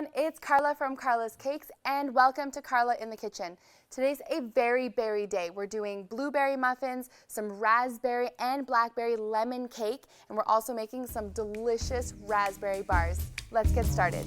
everyone, it's Carla from Carla's Cakes and welcome to Carla in the Kitchen. Today's a very berry day. We're doing blueberry muffins, some raspberry and blackberry lemon cake, and we're also making some delicious raspberry bars. Let's get started.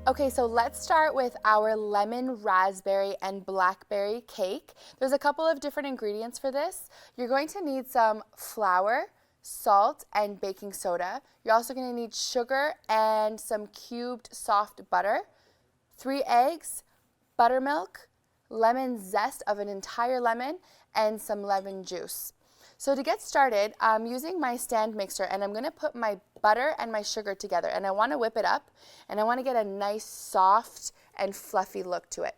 Okay, so let's start with our lemon raspberry and blackberry cake. There's a couple of different ingredients for this. You're going to need some flour, salt, and baking soda. You're also going to need sugar and some cubed soft butter, 3 eggs, buttermilk, lemon zest of an entire lemon, and some lemon juice. So to get started, I'm using my stand mixer and I'm going to put my butter and my sugar together, and I want to whip it up and I want to get a nice soft and fluffy look to it.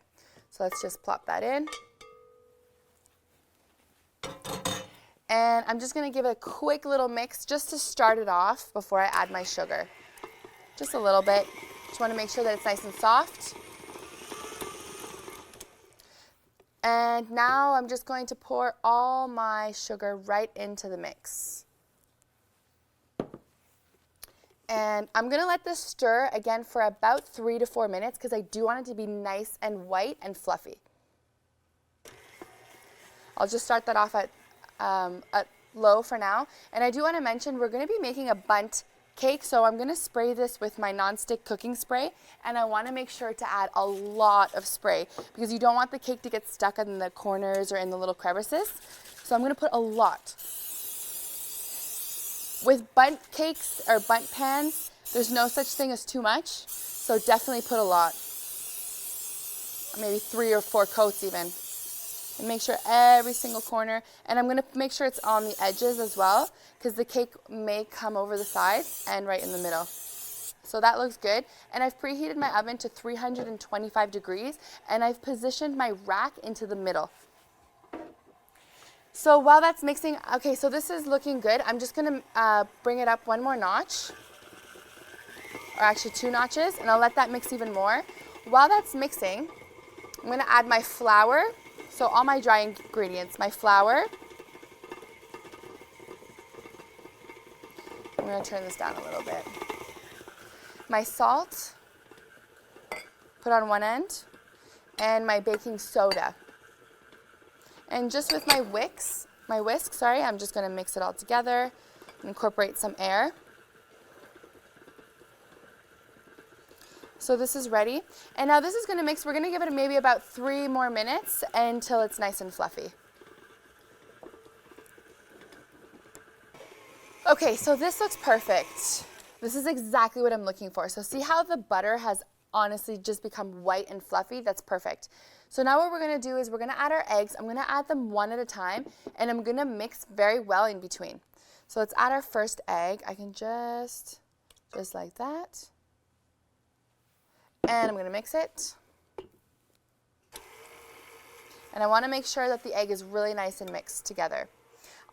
So let's just plop that in. And I'm just going to give it a quick little mix just to start it off before I add my sugar. Just a little bit. Just want to make sure that it's nice and soft. And now I'm just going to pour all my sugar right into the mix. And I'm going to let this stir again for about 3 to 4 minutes because I do want it to be nice and white and fluffy. I'll just start that off at low for now. And I do want to mention we're going to be making a bundt cake, so I'm going to spray this with my nonstick cooking spray, and I want to make sure to add a lot of spray because you don't want the cake to get stuck in the corners or in the little crevices. So I'm going to put a lot. With bundt cakes or bundt pans, there's no such thing as too much, so definitely put a lot. Maybe 3 or 4 coats even. And make sure every single corner, and I'm going to make sure it's on the edges as well because the cake may come over the sides and right in the middle. So that looks good. And I've preheated my oven to 325 degrees and I've positioned my rack into the middle. So while that's mixing, okay, so this is looking good. I'm just going to bring it up 1 more notch, or actually 2 notches, and I'll let that mix even more. While that's mixing, I'm going to add my flour. So all my dry ingredients, my flour. I'm going to turn this down a little bit. My salt, put on one end, and my baking soda. And just with my whisk, I'm just going to mix it all together and incorporate some air. So this is ready. And now this is going to mix. We're going to give it maybe about 3 more minutes until it's nice and fluffy. Okay, so this looks perfect. This is exactly what I'm looking for. So see how the butter has honestly just become white and fluffy? That's perfect. So now what we're going to do is we're going to add our eggs. I'm going to add them one at a time, and I'm going to mix very well in between. So let's add our first egg. I can just like that. And I'm going to mix it. And I want to make sure that the egg is really nice and mixed together.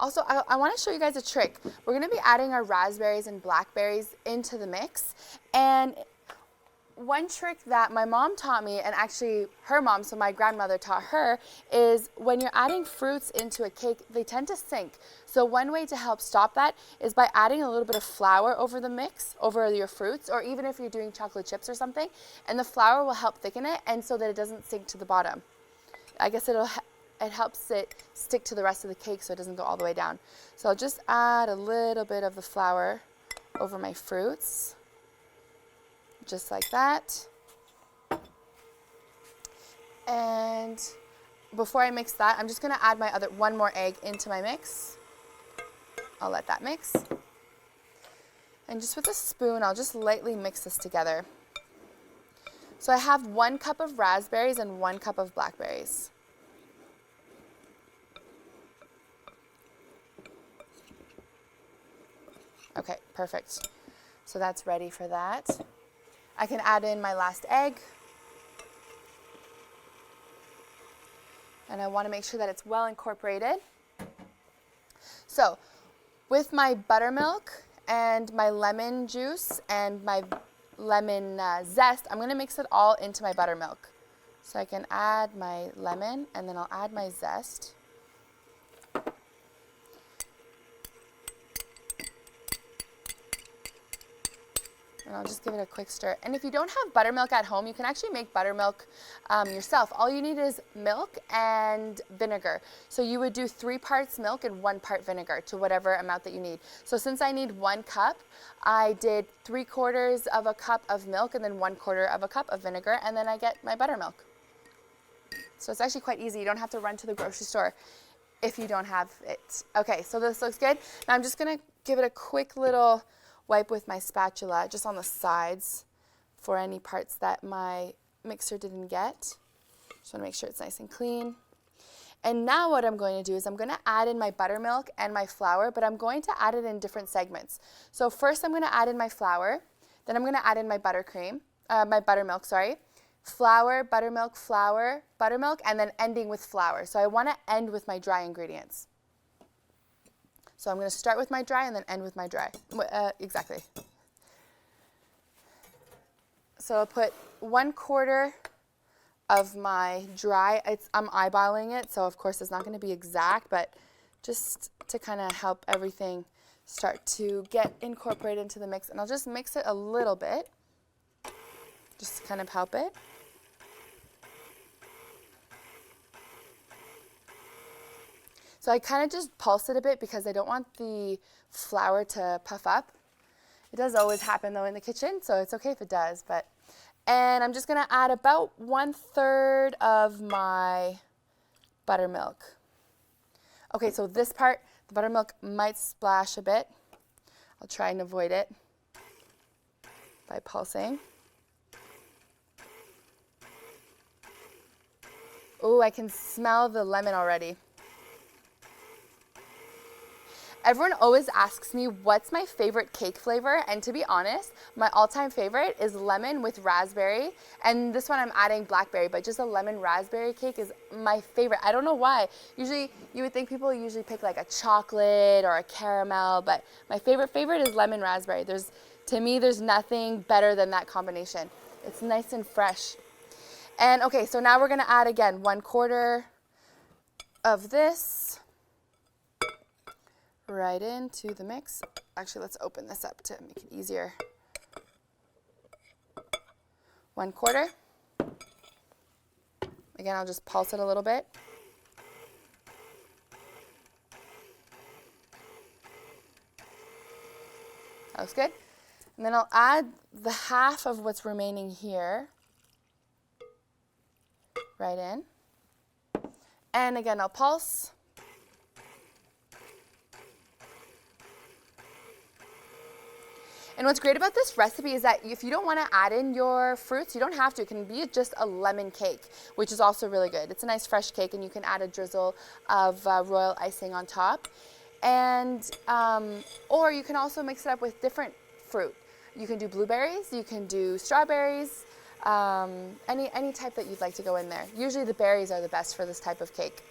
Also, I want to show you guys a trick. We're going to be adding our raspberries and blackberries into the mix. And one trick that my mom taught me, and actually her mom, so my grandmother taught her, is when you're adding fruits into a cake, they tend to sink. So one way to help stop that is by adding a little bit of flour over the mix, over your fruits, or even if you're doing chocolate chips or something, and the flour will help thicken it, and so that it doesn't sink to the bottom. I guess it helps it stick to the rest of the cake so it doesn't go all the way down. So I'll just add a little bit of the flour over my fruits. Just like that. And before I mix that, I'm just going to add my 1 more egg into my mix. I'll let that mix. And just with a spoon, I'll just lightly mix this together. So I have 1 cup of raspberries and 1 cup of blackberries. Okay, perfect. So that's ready for that. I can add in my last egg. And I want to make sure that it's well incorporated. So with my buttermilk and my lemon juice and my lemon zest, I'm going to mix it all into my buttermilk. So I can add my lemon, and then I'll add my zest. And I'll just give it a quick stir. And if you don't have buttermilk at home, you can actually make buttermilk yourself. All you need is milk and vinegar. So you would do 3 parts milk and 1 part vinegar to whatever amount that you need. So since I need 1 cup, I did 3/4 of a cup of milk and then 1/4 of a cup of vinegar, and then I get my buttermilk. So it's actually quite easy. You don't have to run to the grocery store if you don't have it. Okay, so this looks good. Now I'm just going to give it a quick little wipe with my spatula just on the sides for any parts that my mixer didn't get. Just want to make sure it's nice and clean. And now what I'm going to do is I'm going to add in my buttermilk and my flour, but I'm going to add it in different segments. So first I'm going to add in my flour, then I'm going to add in my buttermilk, sorry. Flour, buttermilk, and then ending with flour. So I want to end with my dry ingredients. So I'm going to start with my dry and then end with my dry. Exactly. So I'll put 1/4 of my dry. I'm eyeballing it, so of course it's not going to be exact, but just to kind of help everything start to get incorporated into the mix. And I'll just mix it a little bit, just to kind of help it. So I kind of just pulse it a bit because I don't want the flour to puff up. It does always happen though in the kitchen, so it's okay if it does. And I'm just going to add about 1/3 of my buttermilk. Okay, so this part, the buttermilk might splash a bit. I'll try and avoid it by pulsing. Oh, I can smell the lemon already. Everyone always asks me what's my favorite cake flavor, and to be honest, my all-time favorite is lemon with raspberry, and this one I'm adding blackberry, but just a lemon raspberry cake is my favorite. I don't know why. Usually, you would think people usually pick like a chocolate or a caramel, but my favorite is lemon raspberry. To me, there's nothing better than that combination. It's nice and fresh. And okay, so now we're gonna add again 1/4 of this right into the mix. Actually, let's open this up to make it easier. 1/4. Again, I'll just pulse it a little bit. That looks good. And then I'll add the half of what's remaining here right in. And again, I'll pulse. And what's great about this recipe is that if you don't want to add in your fruits, you don't have to. It can be just a lemon cake, which is also really good. It's a nice fresh cake, and you can add a drizzle of royal icing on top. And or you can also mix it up with different fruit. You can do blueberries, you can do strawberries, any type that you'd like to go in there. Usually the berries are the best for this type of cake.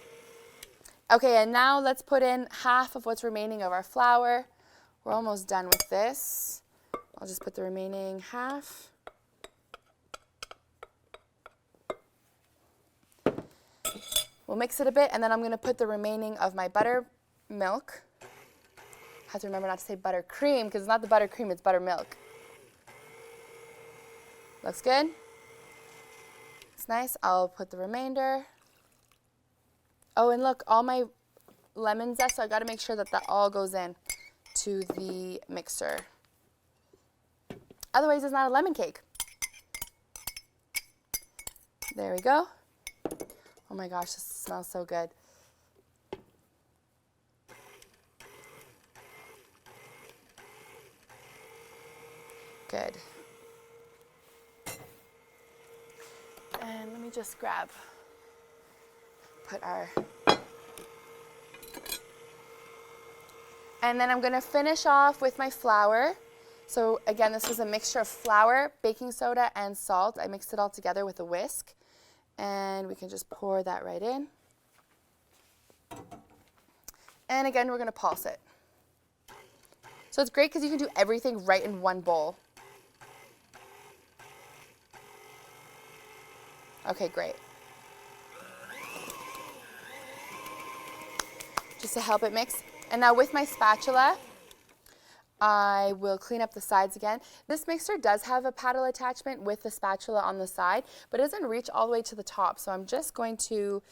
Okay, and now let's put in half of what's remaining of our flour. We're almost done with this. I'll just put the remaining half. We'll mix it a bit, and then I'm going to put the remaining of my buttermilk. I have to remember not to say buttercream, because it's not the buttercream, it's buttermilk. Looks good? It's nice. I'll put the remainder. Oh, and look, all my lemon zest, so I've got to make sure that that all goes in to the mixer. Otherwise, it's not a lemon cake. There we go. Oh my gosh, this smells so good. Good. And let me just put our, and then I'm going to finish off with my flour. So again, this was a mixture of flour, baking soda, and salt. I mixed it all together with a whisk. And we can just pour that right in. And again, we're going to pulse it. So it's great because you can do everything right in one bowl. Okay, great. Just to help it mix. And now with my spatula, I will clean up the sides again. This mixer does have a paddle attachment with the spatula on the side, but it doesn't reach all the way to the top. So I'm just going to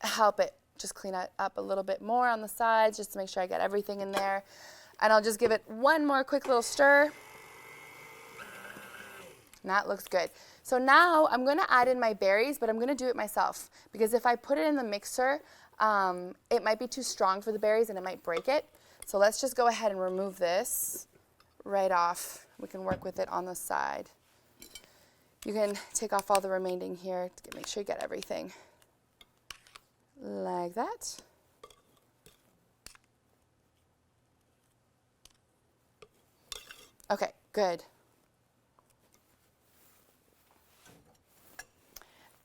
help it just clean it up a little bit more on the sides just to make sure I get everything in there. And I'll just give it one more quick little stir. And that looks good. So now I'm going to add in my berries, but I'm going to do it myself because if I put it in the mixer, it might be too strong for the berries and it might break it. So let's just go ahead and remove this right off. We can work with it on the side. You can take off all the remaining here to make sure you get everything. Like that. Okay, good.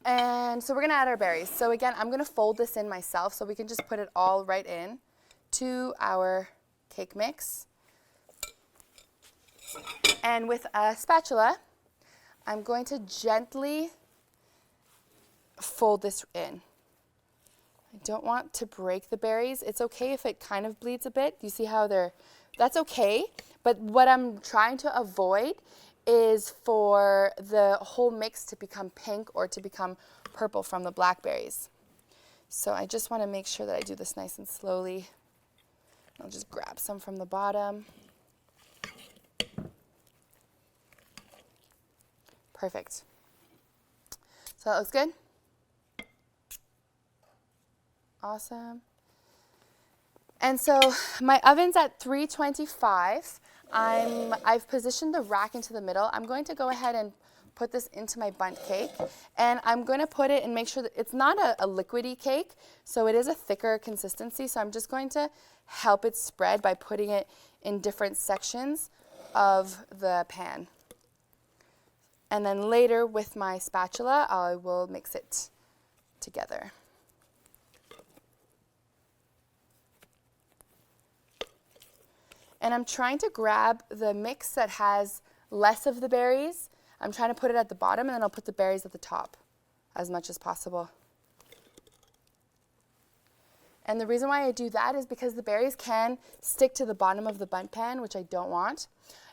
And so we're gonna add our berries. So again, I'm gonna fold this in myself so we can just put it all right in to our cake mix. And with a spatula, I'm going to gently fold this in. I don't want to break the berries. It's okay if it kind of bleeds a bit. You see how that's okay. But what I'm trying to avoid is for the whole mix to become pink or to become purple from the blackberries. So I just want to make sure that I do this nice and slowly. I'll just grab some from the bottom. Perfect. So that looks good. Awesome. And so my oven's at 325. I've positioned the rack into the middle. I'm going to go ahead and put this into my bundt cake. And I'm going to put it and make sure that it's not a liquidy cake, so it is a thicker consistency. So I'm just going to help it spread by putting it in different sections of the pan. And then later with my spatula, I will mix it together. And I'm trying to grab the mix that has less of the berries. I'm trying to put it at the bottom, and then I'll put the berries at the top as much as possible. And the reason why I do that is because the berries can stick to the bottom of the bundt pan, which I don't want.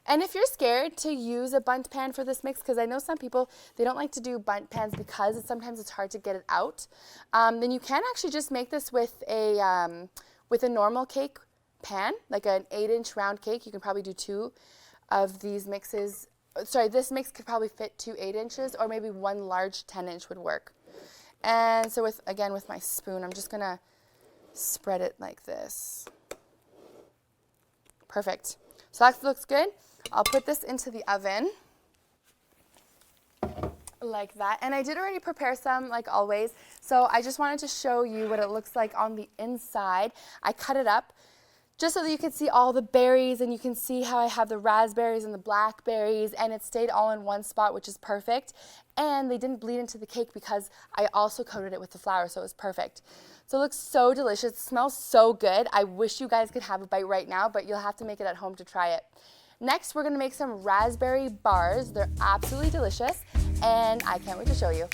And if you're scared to use a bundt pan for this mix, because I know some people, they don't like to do bundt pans because sometimes it's hard to get it out, then you can actually just make this with a normal cake pan, like an 8-inch round cake. You can probably do 2 of these mixes. Sorry, this mix could probably fit 2 8-inches, or maybe 1 large 10-inch would work. And so with my spoon, I'm just gonna spread it like this. Perfect. So that looks good. I'll put this into the oven like that. And I did already prepare some, like always. So I just wanted to show you what it looks like on the inside. I cut it up just so that you can see all the berries, and you can see how I have the raspberries and the blackberries, and it stayed all in one spot, which is perfect. And they didn't bleed into the cake because I also coated it with the flour, so it was perfect. So it looks so delicious. It smells so good. I wish you guys could have a bite right now, but you'll have to make it at home to try it. Next, we're gonna make some raspberry bars. They're absolutely delicious, and I can't wait to show you.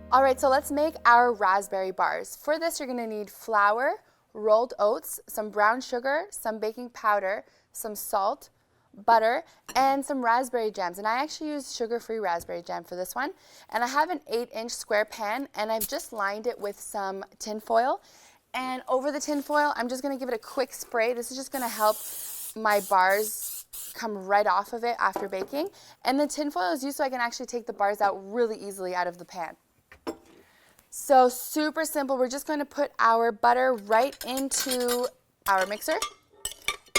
All right, so let's make our raspberry bars. For this, you're gonna need flour, rolled oats, some brown sugar, some baking powder, some salt, butter, and some raspberry jams. And I actually use sugar-free raspberry jam for this one. And I have an 8-inch square pan, and I've just lined it with some tin foil. And over the tin foil, I'm just gonna give it a quick spray. This is just gonna help my bars come right off of it after baking. And the tin foil is used so I can actually take the bars out really easily out of the pan. So super simple. We're just going to put our butter right into our mixer.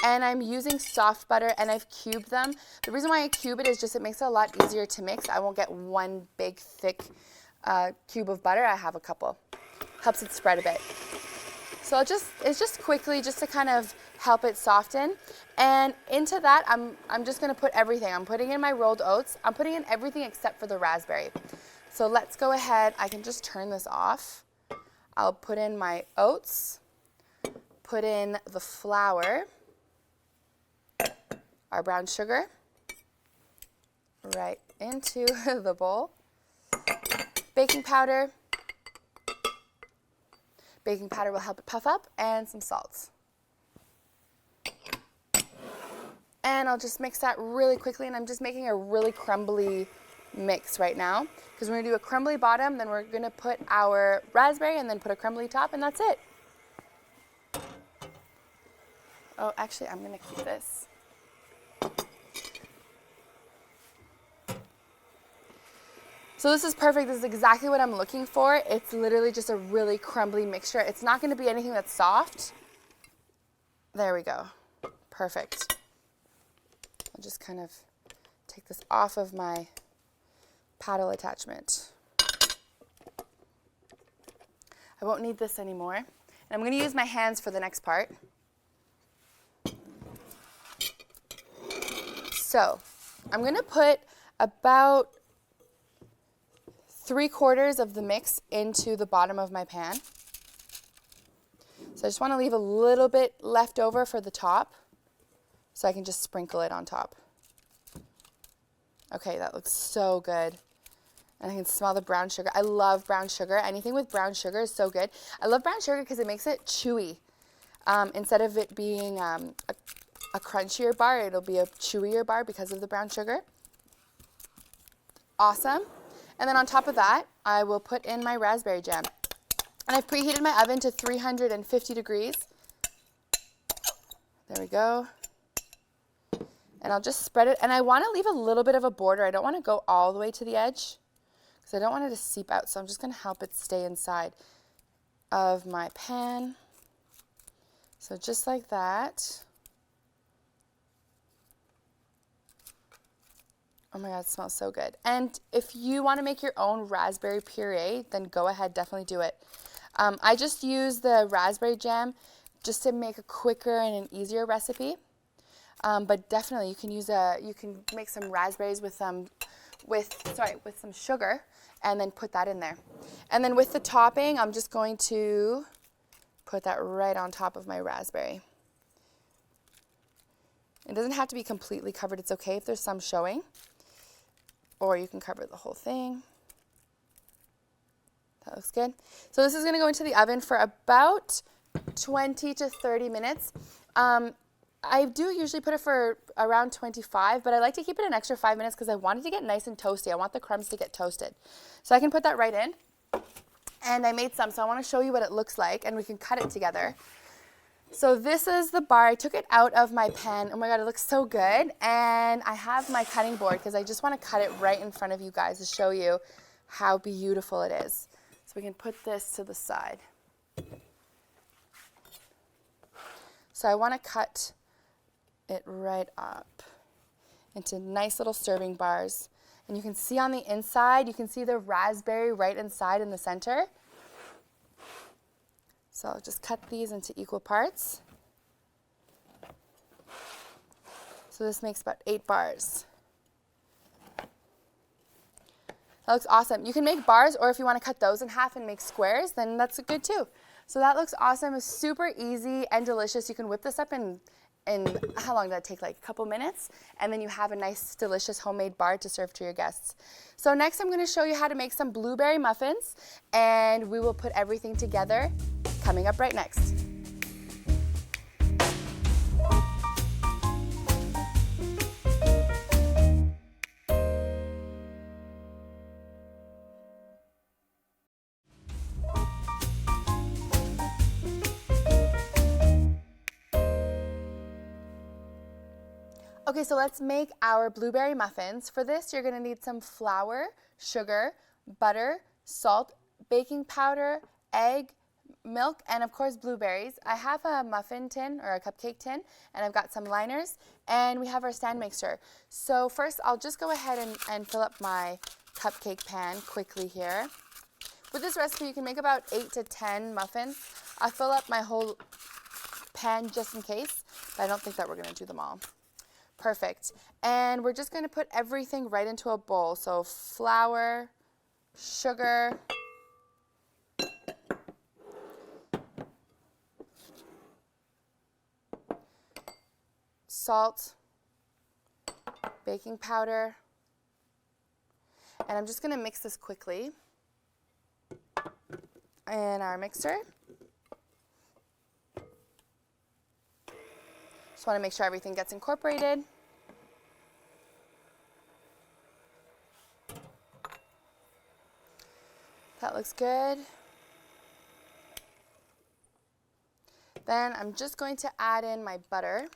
And I'm using soft butter, and I've cubed them. The reason why I cube it is just it makes it a lot easier to mix. I won't get one big thick cube of butter. I have a couple. Helps it spread a bit. So it's just quickly just to kind of help it soften. And into that, I'm just gonna put everything. I'm putting in my rolled oats. I'm putting in everything except for the raspberry. So let's go ahead. I can just turn this off. I'll put in my oats, put in the flour, our brown sugar, right into the bowl, baking powder. Baking powder will help it puff up, and some salt. And I'll just mix that really quickly, and I'm just making a really crumbly mix right now, because we're gonna do a crumbly bottom, then we're gonna put our raspberry, and then put a crumbly top, and that's it. Oh, actually, I'm gonna keep this. So this is perfect. This is exactly what I'm looking for. It's literally just a really crumbly mixture. It's not going to be anything that's soft. There we go. Perfect. I'll just kind of take this off of my paddle attachment. I won't need this anymore. And I'm going to use my hands for the next part. So I'm going to put about 3/4 of the mix into the bottom of my pan. So I just want to leave a little bit left over for the top, so I can just sprinkle it on top. Okay, that looks so good. And I can smell the brown sugar. I love brown sugar. Anything with brown sugar is so good. I love brown sugar because it makes it chewy. Instead of it being a crunchier bar, it'll be a chewier bar because of the brown sugar. Awesome. And then on top of that, I will put in my raspberry jam. And I've preheated my oven to 350 degrees. There we go. And I'll just spread it. And I want to leave a little bit of a border. I don't want to go all the way to the edge because I don't want it to seep out. So I'm just going to help it stay inside of my pan. So just like that. Oh my God, it smells so good. And if you want to make your own raspberry puree, then go ahead, definitely do it. I just use the raspberry jam just to make a quicker and an easier recipe. But definitely you can make some raspberries with some sugar and then put that in there. And then with the topping, I'm just going to put that right on top of my raspberry. It doesn't have to be completely covered. It's okay if there's some showing. Or you can cover the whole thing. That looks good. So this is going to go into the oven for about 20 to 30 minutes. I do usually put it for around 25, but I like to keep it an extra 5 minutes because I want it to get nice and toasty. I want the crumbs to get toasted. So I can put that right in. And I made some, so I want to show you what it looks like, and we can cut it together. So this is the bar. I took it out of my pan. Oh my God, it looks so good. And I have my cutting board because I just want to cut it right in front of you guys to show you how beautiful it is. So we can put this to the side. So I want to cut it right up into nice little serving bars. And you can see on the inside, you can see the raspberry right inside in the center. So I'll just cut these into equal parts. So this makes about 8 bars. That looks awesome. You can make bars, or if you want to cut those in half and make squares, then that's good too. So that looks awesome. It's super easy and delicious. You can whip this up in how long did that take? Like a couple minutes, and then you have a nice, delicious homemade bar to serve to your guests. So next I'm going to show you how to make some blueberry muffins, and we will put everything together coming up right next. Okay, so let's make our blueberry muffins. For this, you're gonna need some flour, sugar, butter, salt, baking powder, egg, milk, and of course blueberries. I have a muffin tin or a cupcake tin, and I've got some liners, and we have our stand mixer. So first, I'll just go ahead and fill up my cupcake pan quickly here. With this recipe, you can make about 8 to 10 muffins. I fill up my whole pan just in case, but I don't think that we're gonna do them all. Perfect. And we're just gonna put everything right into a bowl. So flour, sugar, salt, baking powder, and I'm just gonna mix this quickly in our mixer. Just want to make sure everything gets incorporated. That looks good. Then I'm just going to add in my butter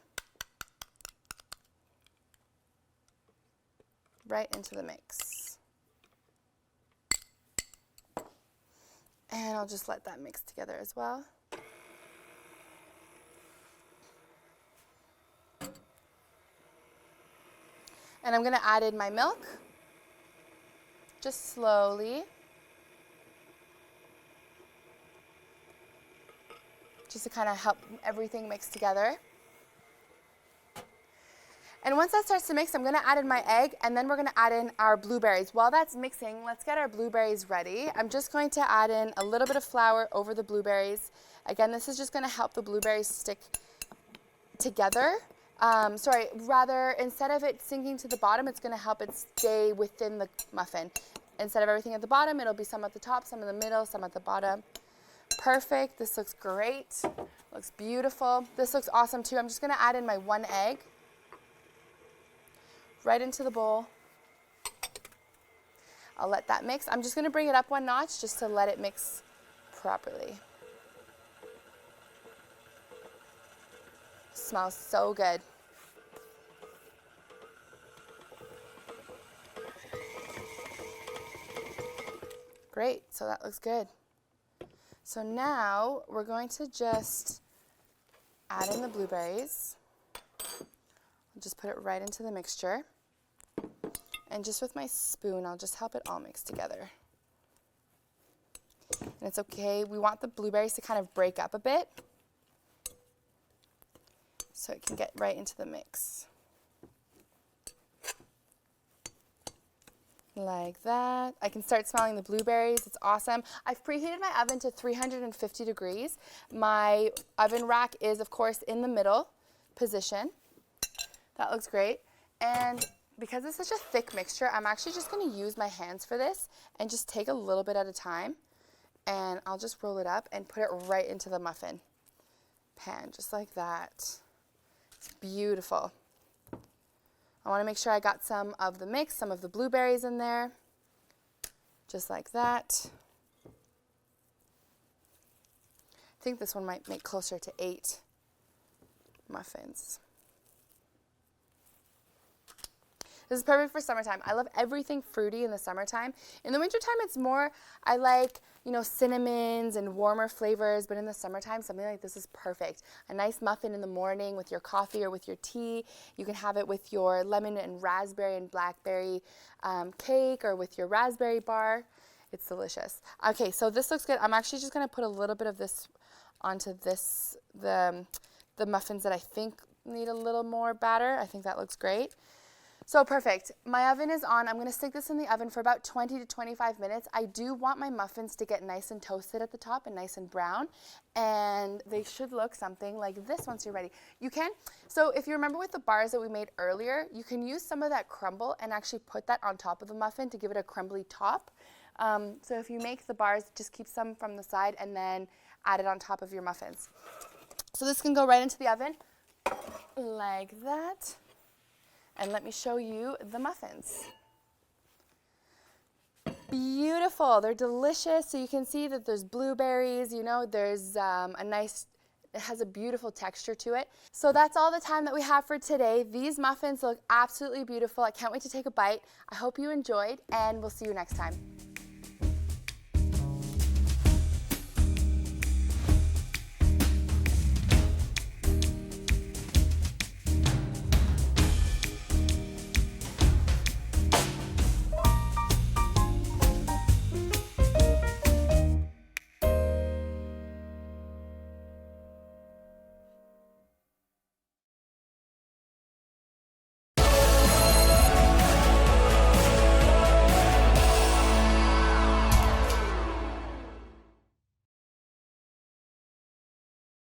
right into the mix. And I'll just let that mix together as well. And I'm going to add in my milk, just slowly. Just to kind of help everything mix together. And once that starts to mix, I'm going to add in my egg, and then we're going to add in our blueberries. While that's mixing, let's get our blueberries ready. I'm just going to add in a little bit of flour over the blueberries. Again, this is just going to help the blueberries stick together. Instead of it sinking to the bottom, it's going to help it stay within the muffin. Instead of everything at the bottom, it'll be some at the top, some in the middle, some at the bottom. Perfect. This looks great. Looks beautiful. This looks awesome too. I'm just going to add in my 1 egg right into the bowl. I'll let that mix. I'm just going to bring it up 1 notch just to let it mix properly. Smells so good. Great, so that looks good. So now we're going to just add in the blueberries. I'll just put it right into the mixture. And just with my spoon, I'll just help it all mix together. And it's okay, we want the blueberries to kind of break up a bit so it can get right into the mix. Like that. I can start smelling the blueberries. It's awesome. I've preheated my oven to 350 degrees. My oven rack is, of course, in the middle position. That looks great. And because it's such a thick mixture, I'm actually just going to use my hands for this and just take a little bit at a time. And I'll just roll it up and put it right into the muffin pan, just like that. It's beautiful. I want to make sure I got some of the mix, some of the blueberries in there, just like that. I think this one might make closer to 8 muffins. This is perfect for summertime. I love everything fruity in the summertime. In the wintertime, it's more, I like, cinnamons and warmer flavors, but in the summertime, something like this is perfect. A nice muffin in the morning with your coffee or with your tea. You can have it with your lemon and raspberry and blackberry cake or with your raspberry bar. It's delicious. Okay, so this looks good. I'm actually just gonna put a little bit of this onto this, the muffins that I think need a little more batter. I think that looks great. So perfect. My oven is on. I'm going to stick this in the oven for about 20 to 25 minutes. I do want my muffins to get nice and toasted at the top and nice and brown. And they should look something like this once you're ready. You can. So if you remember with the bars that we made earlier, you can use some of that crumble and actually put that on top of the muffin to give it a crumbly top. So if you make the bars, just keep some from the side and then add it on top of your muffins. So this can go right into the oven like that. And let me show you the muffins. Beautiful. They're delicious. So you can see that there's blueberries, there's it has a beautiful texture to it. So that's all the time that we have for today. These muffins look absolutely beautiful. I can't wait to take a bite. I hope you enjoyed, and we'll see you next time.